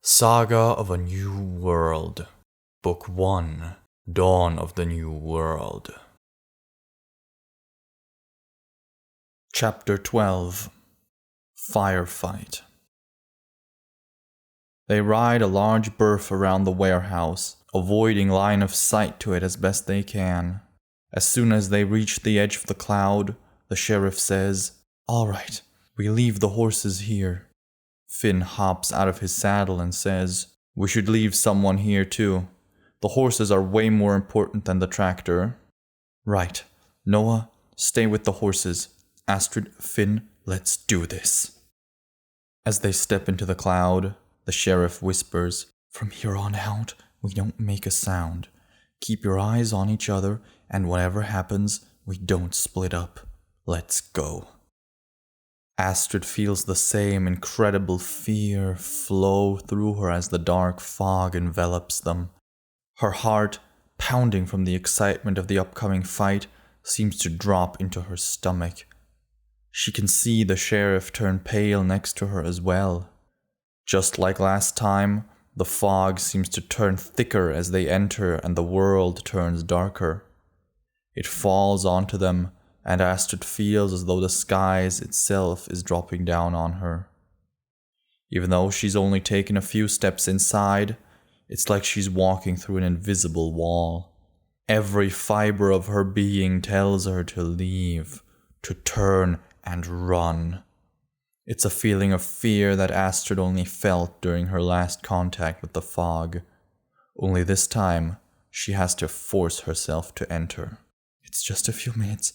Saga of a New World, Book 1, Dawn of the New World. Chapter 12, Firefight. They ride a large berth around the warehouse, avoiding line of sight to it as best they can. As soon as they reach the edge of the cloud, the sheriff says, "All right, we leave the horses here." Finn hops out of his saddle and says, "We should leave someone here too. The horses are way more important than the tractor." "Right. Noah, stay with the horses. Astrid, Finn, let's do this." As they step into the cloud, the sheriff whispers, "From here on out, we don't make a sound. Keep your eyes on each other, and whatever happens, we don't split up. Let's go." Astrid feels the same incredible fear flow through her as the dark fog envelops them. Her heart, pounding from the excitement of the upcoming fight, seems to drop into her stomach. She can see the sheriff turn pale next to her as well. Just like last time, the fog seems to turn thicker as they enter and the world turns darker. It falls onto them, and Astrid feels as though the skies itself is dropping down on her. Even though she's only taken a few steps inside, it's like she's walking through an invisible wall. Every fiber of her being tells her to leave, to turn and run. It's a feeling of fear that Astrid only felt during her last contact with the fog. Only this time, she has to force herself to enter. "It's just a few minutes.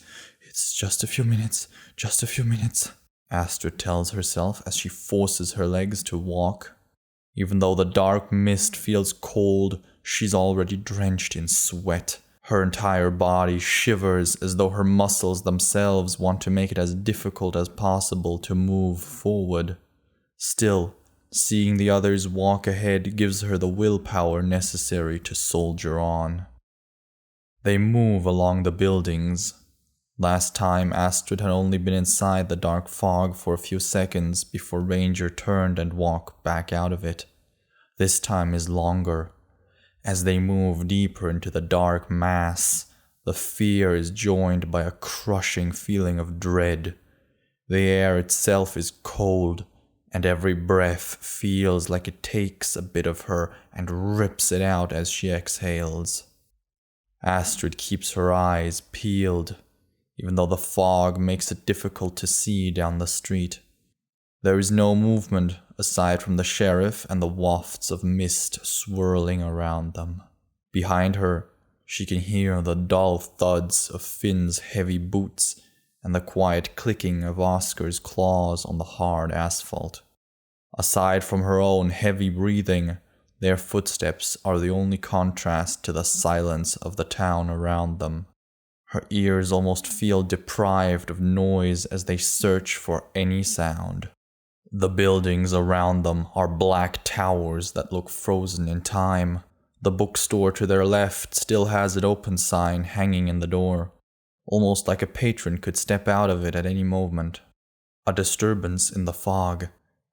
It's just a few minutes. Just a few minutes," Astrid tells herself as she forces her legs to walk. Even though the dark mist feels cold, she's already drenched in sweat. Her entire body shivers as though her muscles themselves want to make it as difficult as possible to move forward. Still, seeing the others walk ahead gives her the willpower necessary to soldier on. They move along the buildings. Last time, Astrid had only been inside the dark fog for a few seconds before Ranger turned and walked back out of it. This time is longer. As they move deeper into the dark mass, the fear is joined by a crushing feeling of dread. The air itself is cold, and every breath feels like it takes a bit of her and rips it out as she exhales. Astrid keeps her eyes peeled, even though the fog makes it difficult to see down the street. There is no movement aside from the sheriff and the wafts of mist swirling around them. Behind her, she can hear the dull thuds of Finn's heavy boots and the quiet clicking of Oscar's claws on the hard asphalt. Aside from her own heavy breathing, their footsteps are the only contrast to the silence of the town around them. Her ears almost feel deprived of noise as they search for any sound. The buildings around them are black towers that look frozen in time. The bookstore to their left still has an open sign hanging in the door, almost like a patron could step out of it at any moment. A disturbance in the fog.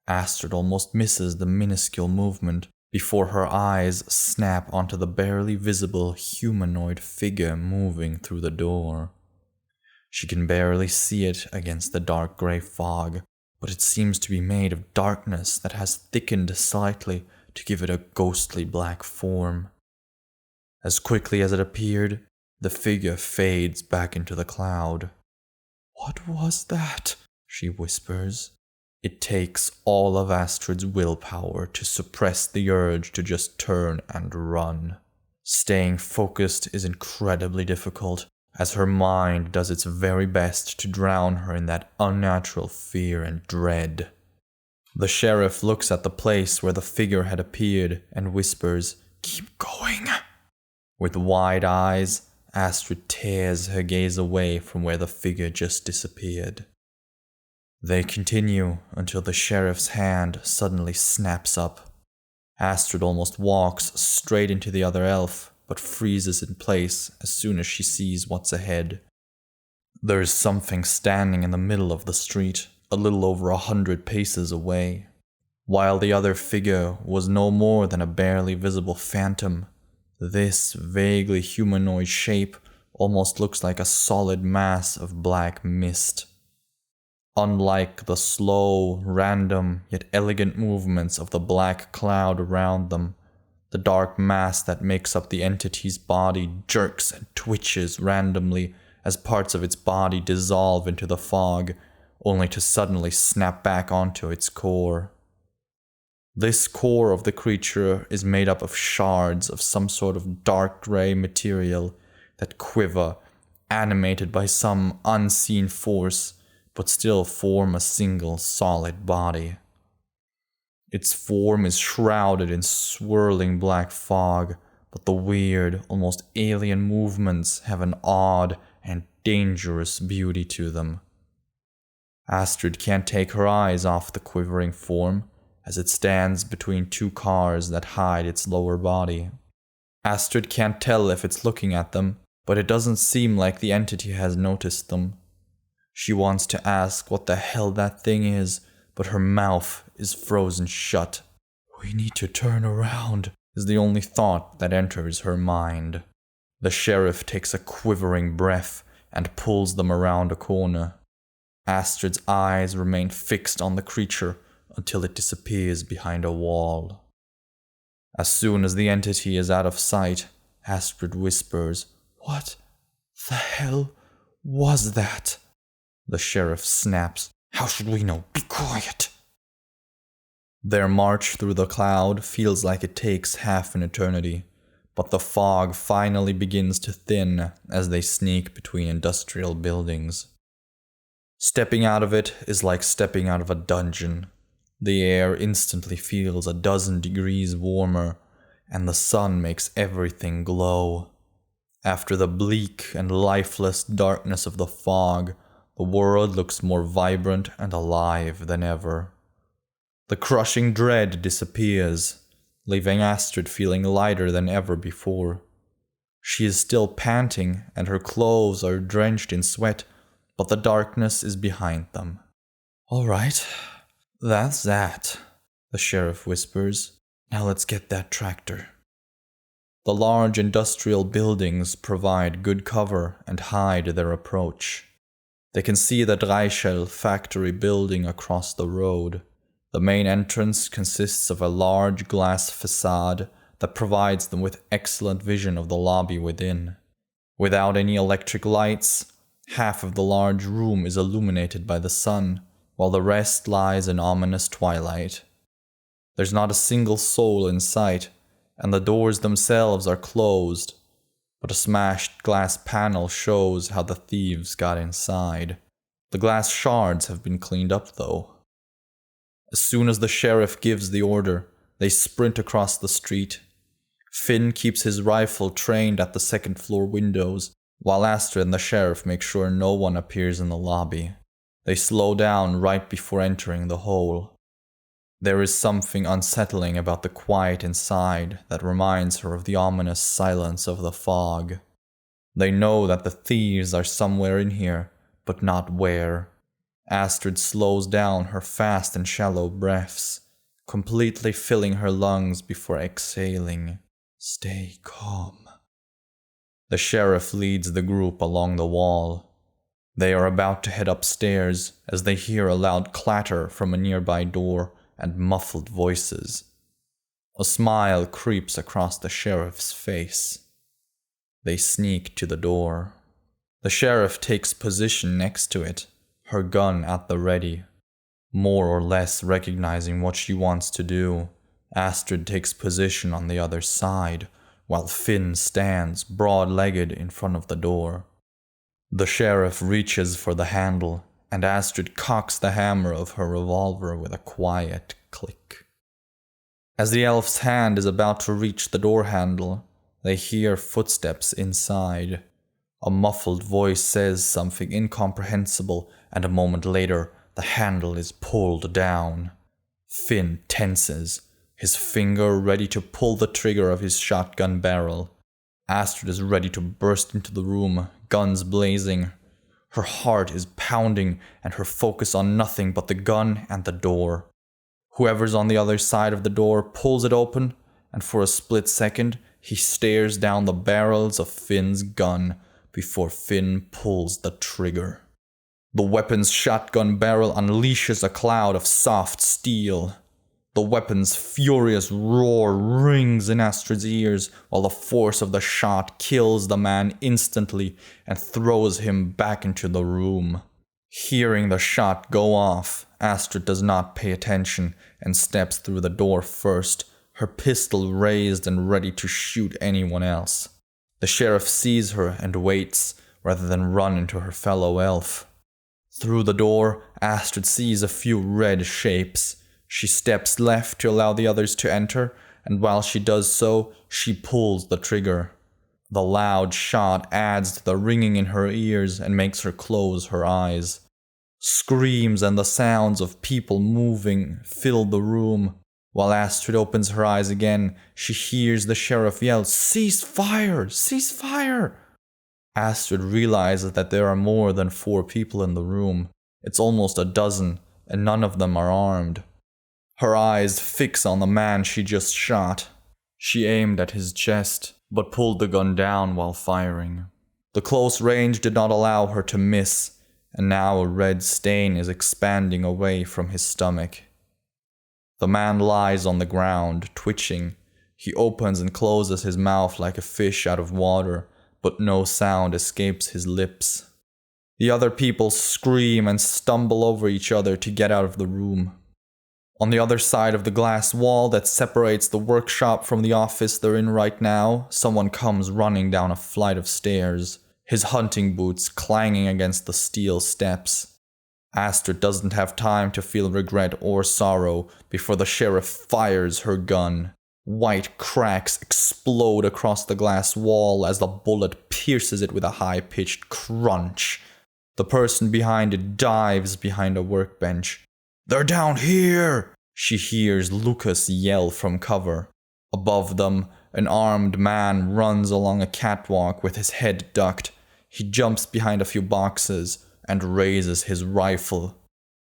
Astrid almost misses the minuscule movement before her eyes snap onto the barely visible humanoid figure moving through the door. She can barely see it against the dark grey fog, but it seems to be made of darkness that has thickened slightly to give it a ghostly black form. As quickly as it appeared, the figure fades back into the cloud. "What was that?" she whispers. It takes all of Astrid's willpower to suppress the urge to just turn and run. Staying focused is incredibly difficult, as her mind does its very best to drown her in that unnatural fear and dread. The sheriff looks at the place where the figure had appeared and whispers, "Keep going." With wide eyes, Astrid tears her gaze away from where the figure just disappeared. They continue until the sheriff's hand suddenly snaps up. Astrid almost walks straight into the other elf, but freezes in place as soon as she sees what's ahead. There is something standing in the middle of the street, a little over 100 paces away. While the other figure was no more than a barely visible phantom, this vaguely humanoid shape almost looks like a solid mass of black mist. Unlike the slow, random, yet elegant movements of the black cloud around them, the dark mass that makes up the entity's body jerks and twitches randomly as parts of its body dissolve into the fog, only to suddenly snap back onto its core. This core of the creature is made up of shards of some sort of dark gray material that quiver, animated by some unseen force, but still form a single solid body. Its form is shrouded in swirling black fog, but the weird, almost alien movements have an odd and dangerous beauty to them. Astrid can't take her eyes off the quivering form, as it stands between two cars that hide its lower body. Astrid can't tell if it's looking at them, but it doesn't seem like the entity has noticed them. She wants to ask what the hell that thing is, but her mouth is frozen shut. "We need to turn around," is the only thought that enters her mind. The sheriff takes a quivering breath and pulls them around a corner. Astrid's eyes remain fixed on the creature until it disappears behind a wall. As soon as the entity is out of sight, Astrid whispers, "What the hell was that?" The sheriff snaps, "How should we know? Be quiet!" Their march through the cloud feels like it takes half an eternity, but the fog finally begins to thin as they sneak between industrial buildings. Stepping out of it is like stepping out of a dungeon. The air instantly feels a dozen degrees warmer, and the sun makes everything glow. After the bleak and lifeless darkness of the fog, the world looks more vibrant and alive than ever. The crushing dread disappears, leaving Astrid feeling lighter than ever before. She is still panting, and her clothes are drenched in sweat, but the darkness is behind them. "All right, that's that," the sheriff whispers. "Now let's get that tractor." The large industrial buildings provide good cover and hide their approach. They can see the Dreischel factory building across the road. The main entrance consists of a large glass facade that provides them with excellent vision of the lobby within. Without any electric lights, half of the large room is illuminated by the sun, while the rest lies in ominous twilight. There's not a single soul in sight, and the doors themselves are closed, but a smashed glass panel shows how the thieves got inside. The glass shards have been cleaned up, though. As soon as the sheriff gives the order, they sprint across the street. Finn keeps his rifle trained at the second-floor windows, while Astrid and the sheriff make sure no one appears in the lobby. They slow down right before entering the hole. There is something unsettling about the quiet inside that reminds her of the ominous silence of the fog. They know that the thieves are somewhere in here, but not where. Astrid slows down her fast and shallow breaths, completely filling her lungs before exhaling. "Stay calm." The sheriff leads the group along the wall. They are about to head upstairs as they hear a loud clatter from a nearby door and muffled voices. A smile creeps across the sheriff's face. They sneak to the door. The sheriff takes position next to it, her gun at the ready. More or less recognizing what she wants to do, Astrid takes position on the other side, while Finn stands broad-legged in front of the door. The sheriff reaches for the handle, and Astrid cocks the hammer of her revolver with a quiet click. As the elf's hand is about to reach the door handle, they hear footsteps inside. A muffled voice says something incomprehensible, and a moment later, the handle is pulled down. Finn tenses, his finger ready to pull the trigger of his shotgun barrel. Astrid is ready to burst into the room, guns blazing. Her heart is pounding, and her focus on nothing but the gun and the door. Whoever's on the other side of the door pulls it open, and for a split second, he stares down the barrels of Finn's gun before Finn pulls the trigger. The weapon's shotgun barrel unleashes a cloud of soft steel. The weapon's furious roar rings in Astrid's ears, while the force of the shot kills the man instantly and throws him back into the room. Hearing the shot go off, Astrid does not pay attention and steps through the door first, her pistol raised and ready to shoot anyone else. The sheriff sees her and waits, rather than run into her fellow elf. Through the door, Astrid sees a few red shapes. She steps left to allow the others to enter, and while she does so, she pulls the trigger. The loud shot adds to the ringing in her ears and makes her close her eyes. Screams and the sounds of people moving fill the room. While Astrid opens her eyes again, she hears the sheriff yell, "Cease fire! Cease fire!" Astrid realizes that there are more than 4 people in the room. It's almost a dozen, and none of them are armed. Her eyes fix on the man she just shot. She aimed at his chest, but pulled the gun down while firing. The close range did not allow her to miss, and now a red stain is expanding away from his stomach. The man lies on the ground, twitching. He opens and closes his mouth like a fish out of water, but no sound escapes his lips. The other people scream and stumble over each other to get out of the room. On the other side of the glass wall that separates the workshop from the office they're in right now, someone comes running down a flight of stairs, his hunting boots clanging against the steel steps. Astrid doesn't have time to feel regret or sorrow before the sheriff fires her gun. White cracks explode across the glass wall as the bullet pierces it with a high-pitched crunch. The person behind it dives behind a workbench. "They're down here!" she hears Lucas yell from cover. Above them, an armed man runs along a catwalk with his head ducked. He jumps behind a few boxes and raises his rifle.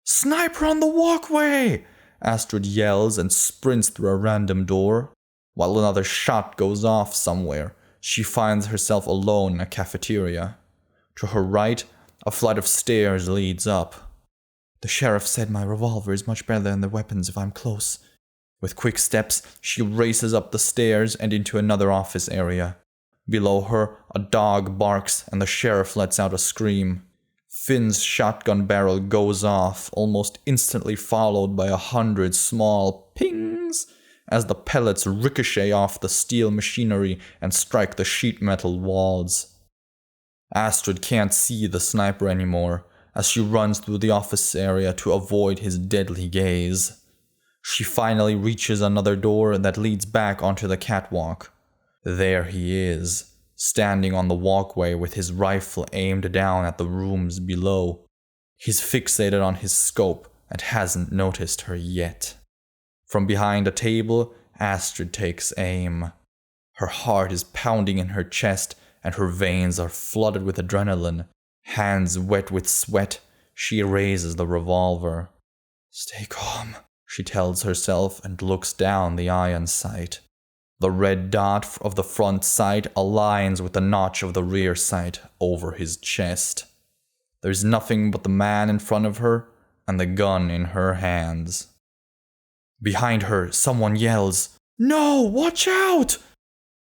"Sniper on the walkway!" Astrid yells and sprints through a random door. While another shot goes off somewhere, she finds herself alone in a cafeteria. To her right, a flight of stairs leads up. "The sheriff said my revolver is much better than the weapons if I'm close." With quick steps, she races up the stairs and into another office area. Below her, a dog barks and the sheriff lets out a scream. Finn's shotgun barrel goes off, almost instantly followed by 100 small pings as the pellets ricochet off the steel machinery and strike the sheet metal walls. Astrid can't see the sniper anymore as she runs through the office area to avoid his deadly gaze. She finally reaches another door that leads back onto the catwalk. There he is, standing on the walkway with his rifle aimed down at the rooms below. He's fixated on his scope and hasn't noticed her yet. From behind a table, Astrid takes aim. Her heart is pounding in her chest and her veins are flooded with adrenaline. Hands wet with sweat, she raises the revolver. "Stay calm," she tells herself and looks down the iron sight. The red dot of the front sight aligns with the notch of the rear sight over his chest. There's nothing but the man in front of her and the gun in her hands. Behind her, someone yells, "No, watch out!"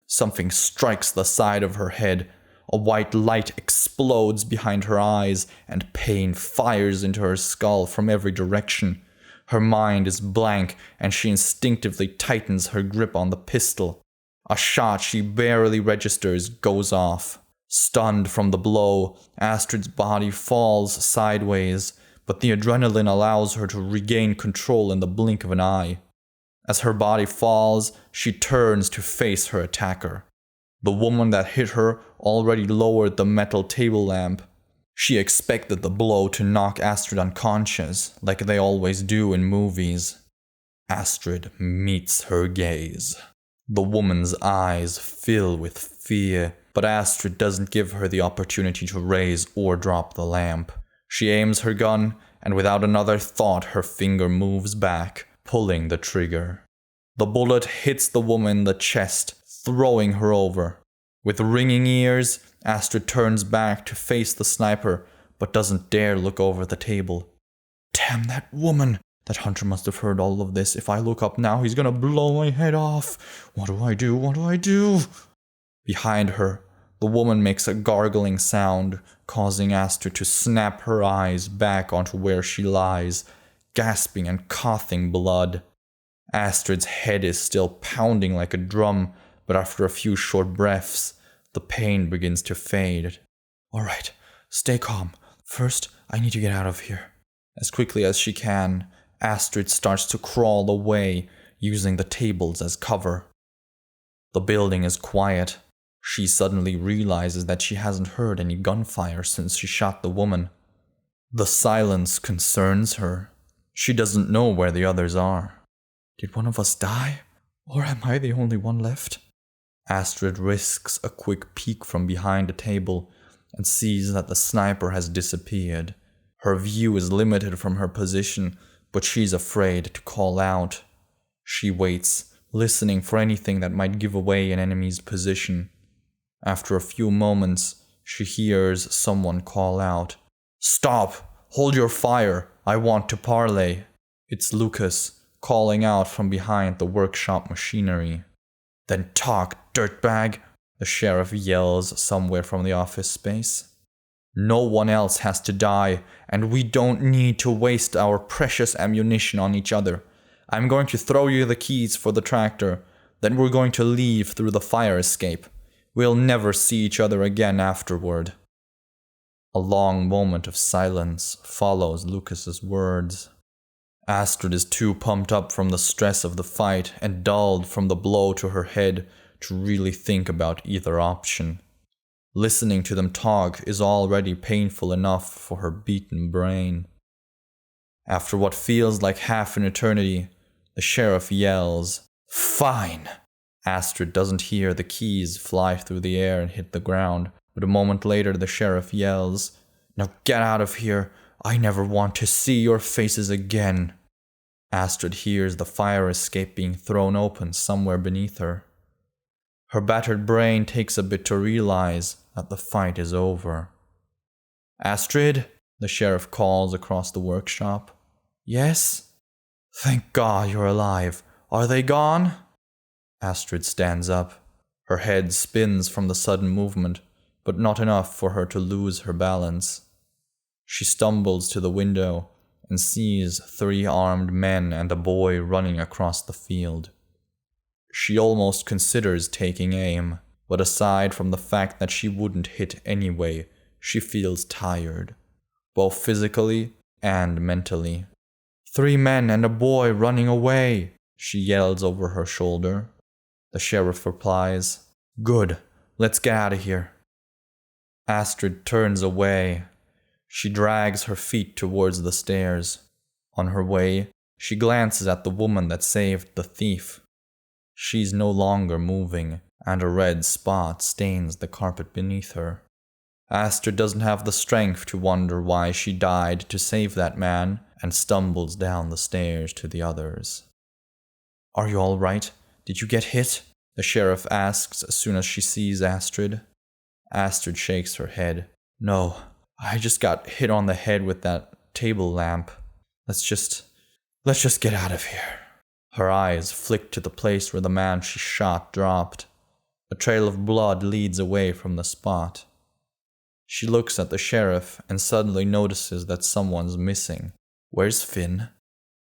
Something strikes the side of her head. A white light explodes behind her eyes, and pain fires into her skull from every direction. Her mind is blank, and she instinctively tightens her grip on the pistol. A shot she barely registers goes off. Stunned from the blow, Astrid's body falls sideways, but the adrenaline allows her to regain control in the blink of an eye. As her body falls, she turns to face her attacker. The woman that hit her already lowered the metal table lamp. She expected the blow to knock Astrid unconscious, like they always do in movies. Astrid meets her gaze. The woman's eyes fill with fear, but Astrid doesn't give her the opportunity to raise or drop the lamp. She aims her gun, and without another thought her finger moves back, pulling the trigger. The bullet hits the woman in the chest, throwing her over. With ringing ears, Astrid turns back to face the sniper, but doesn't dare look over the table. Damn that woman! That hunter must have heard all of this. If I look up now, he's gonna blow my head off. What do I do? What do I do? Behind her, the woman makes a gargling sound, causing Astrid to snap her eyes back onto where she lies, gasping and coughing blood. Astrid's head is still pounding like a drum, but after a few short breaths, the pain begins to fade. All right, stay calm. First, I need to get out of here. As quickly as she can, Astrid starts to crawl away, using the tables as cover. The building is quiet. She suddenly realizes that she hasn't heard any gunfire since she shot the woman. The silence concerns her. She doesn't know where the others are. Did one of us die? Or am I the only one left? Astrid risks a quick peek from behind a table and sees that the sniper has disappeared. Her view is limited from her position, but she's afraid to call out. She waits, listening for anything that might give away an enemy's position. After a few moments, she hears someone call out, "Stop! Hold your fire! I want to parley!" It's Lucas, calling out from behind the workshop machinery. "Then talk, dirtbag!" the sheriff yells somewhere from the office space. "No one else has to die, and we don't need to waste our precious ammunition on each other. I'm going to throw you the keys for the tractor, then we're going to leave through the fire escape. We'll never see each other again afterward." A long moment of silence follows Lucas's words. Astrid is too pumped up from the stress of the fight and dulled from the blow to her head to really think about either option. Listening to them talk is already painful enough for her beaten brain. After what feels like half an eternity, the sheriff yells, "Fine!" Astrid doesn't hear the keys fly through the air and hit the ground, but a moment later the sheriff yells, "Now get out of here! I never want to see your faces again!" Astrid hears the fire escape being thrown open somewhere beneath her. Her battered brain takes a bit to realize that the fight is over. "Astrid?" the sheriff calls across the workshop. "Yes?" "Thank God you're alive. Are they gone?" Astrid stands up. Her head spins from the sudden movement, but not enough for her to lose her balance. She stumbles to the window and sees 3 armed men and a boy running across the field. She almost considers taking aim, but aside from the fact that she wouldn't hit anyway, she feels tired, both physically and mentally. 3 men and a boy running away, she yells over her shoulder. The sheriff replies, "Good, let's get out of here." Astrid turns away. She drags her feet towards the stairs. On her way, she glances at the woman that saved the thief. She's no longer moving, and a red spot stains the carpet beneath her. Astrid doesn't have the strength to wonder why she died to save that man, and stumbles down the stairs to the others. "Are you all right? Did you get hit?" the sheriff asks as soon as she sees Astrid. Astrid shakes her head. "No, I just got hit on the head with that table lamp. Let's just get out of here." Her eyes flick to the place where the man she shot dropped. A trail of blood leads away from the spot. She looks at the sheriff and suddenly notices that someone's missing. "Where's Finn?"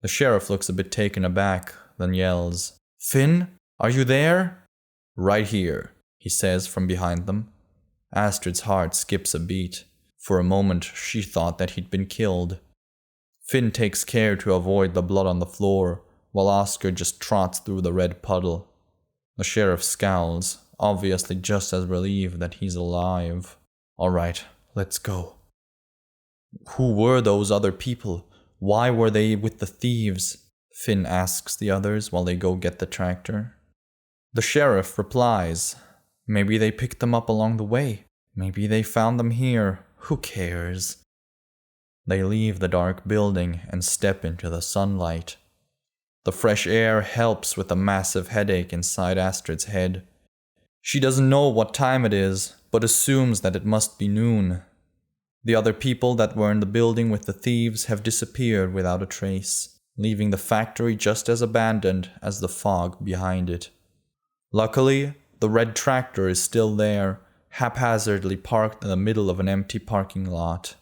The sheriff looks a bit taken aback, then yells, "Finn, are you there?" "Right here," he says from behind them. Astrid's heart skips a beat. For a moment, she thought that he'd been killed. Finn takes care to avoid the blood on the floor, while Oscar just trots through the red puddle. The sheriff scowls, obviously just as relieved that he's alive. "All right, let's go." "Who were those other people? Why were they with the thieves?" Finn asks the others while they go get the tractor. The sheriff replies, "Maybe they picked them up along the way. Maybe they found them here. Who cares?" They leave the dark building and step into the sunlight. The fresh air helps with the massive headache inside Astrid's head. She doesn't know what time it is, but assumes that it must be noon. The other people that were in the building with the thieves have disappeared without a trace, leaving the factory just as abandoned as the fog behind it. Luckily, the red tractor is still there, haphazardly parked in the middle of an empty parking lot,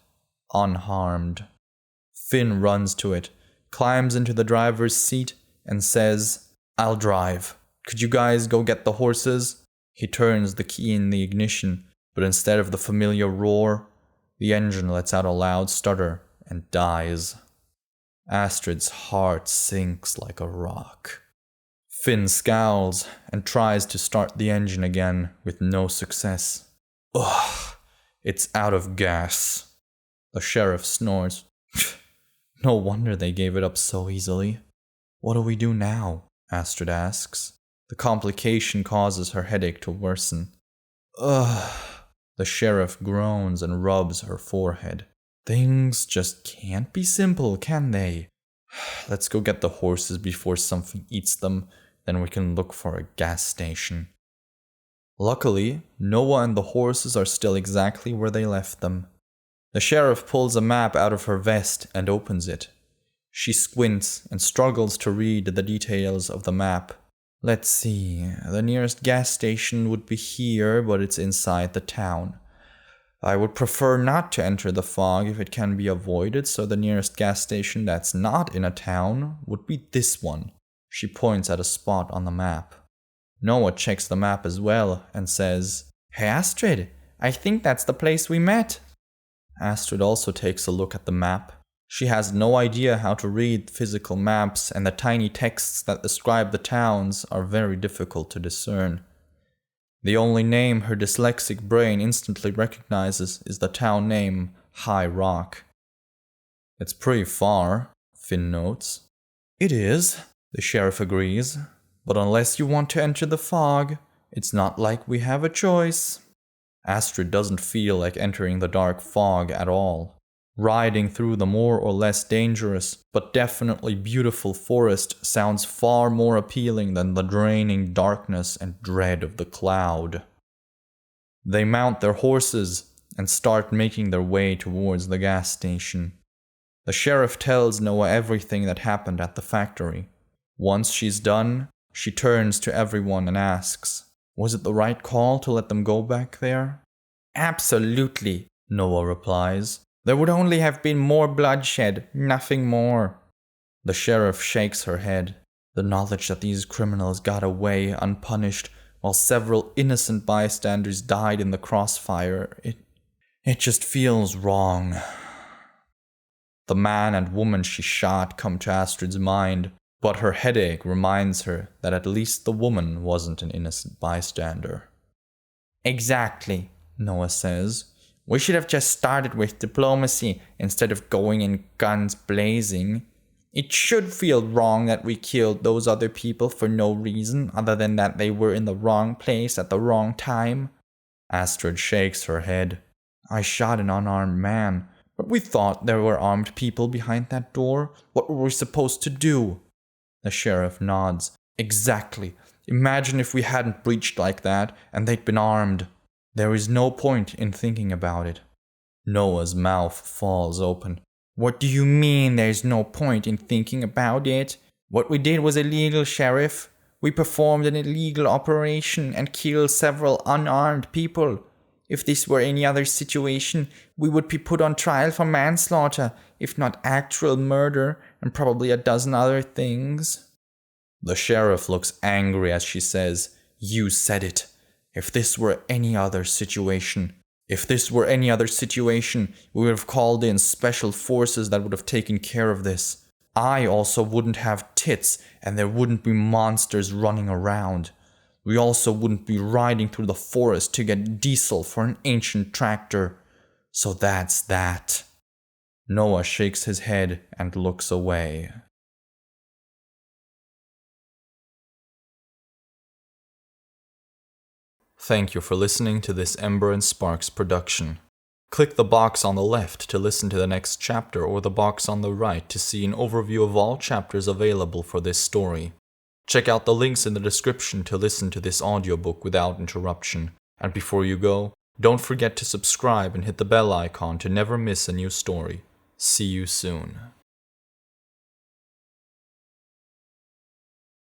unharmed. Finn runs to it, climbs into the driver's seat, and says, "I'll drive. Could you guys go get the horses?" He turns the key in the ignition, but instead of the familiar roar, the engine lets out a loud stutter and dies. Astrid's heart sinks like a rock. Finn scowls and tries to start the engine again with no success. Ugh, it's out of gas. The sheriff snores. No wonder they gave it up so easily. What do we do now? Astrid asks. The complication causes her headache to worsen. Ugh. The sheriff groans and rubs her forehead. Things just can't be simple, can they? Let's go get the horses before something eats them, then we can look for a gas station. Luckily, Noah and the horses are still exactly where they left them. The sheriff pulls a map out of her vest and opens it. She squints and struggles to read the details of the map. Let's see, the nearest gas station would be here, but it's inside the town. I would prefer not to enter the fog if it can be avoided, so the nearest gas station that's not in a town would be this one. She points at a spot on the map. Noah checks the map as well and says, "Hey Astrid, I think that's the place we met." Astrid also takes a look at the map. She has no idea how to read physical maps, and the tiny texts that describe the towns are very difficult to discern. The only name her dyslexic brain instantly recognizes is the town name, High Rock. It's pretty far, Finn notes. It is, the sheriff agrees, but unless you want to enter the fog, it's not like we have a choice. Astrid doesn't feel like entering the dark fog at all. Riding through the more or less dangerous, but definitely beautiful forest sounds far more appealing than the draining darkness and dread of the cloud. They mount their horses and start making their way towards the gas station. The sheriff tells Noah everything that happened at the factory. Once she's done, she turns to everyone and asks, "Was it the right call to let them go back there?" "Absolutely," Noah replies. "There would only have been more bloodshed, nothing more." The sheriff shakes her head. The knowledge that these criminals got away unpunished while several innocent bystanders died in the crossfire, it just feels wrong. The man and woman she shot come to Astrid's mind, but her headache reminds her that at least the woman wasn't an innocent bystander. "Exactly," Noah says. "We should have just started with diplomacy instead of going in guns blazing. It should feel wrong that we killed those other people for no reason other than that they were in the wrong place at the wrong time." Astrid shakes her head. "I shot an unarmed man, but we thought there were armed people behind that door. What were we supposed to do?" The sheriff nods. "Exactly. Imagine if we hadn't breached like that and they'd been armed. There is no point in thinking about it." Noah's mouth falls open. "What do you mean there's no point in thinking about it? What we did was illegal, Sheriff. We performed an illegal operation and killed several unarmed people. If this were any other situation, we would be put on trial for manslaughter, if not actual murder, and probably a dozen other things." The sheriff looks angry as she says, "You said it. If this were any other situation, we would have called in special forces that would have taken care of this. I also wouldn't have tits, and there wouldn't be monsters running around. We also wouldn't be riding through the forest to get diesel for an ancient tractor. So that's that." Noah shakes his head and looks away. Thank you for listening to this Ember and Sparks production. Click the box on the left to listen to the next chapter or the box on the right to see an overview of all chapters available for this story. Check out the links in the description to listen to this audiobook without interruption. And before you go, don't forget to subscribe and hit the bell icon to never miss a new story. See you soon.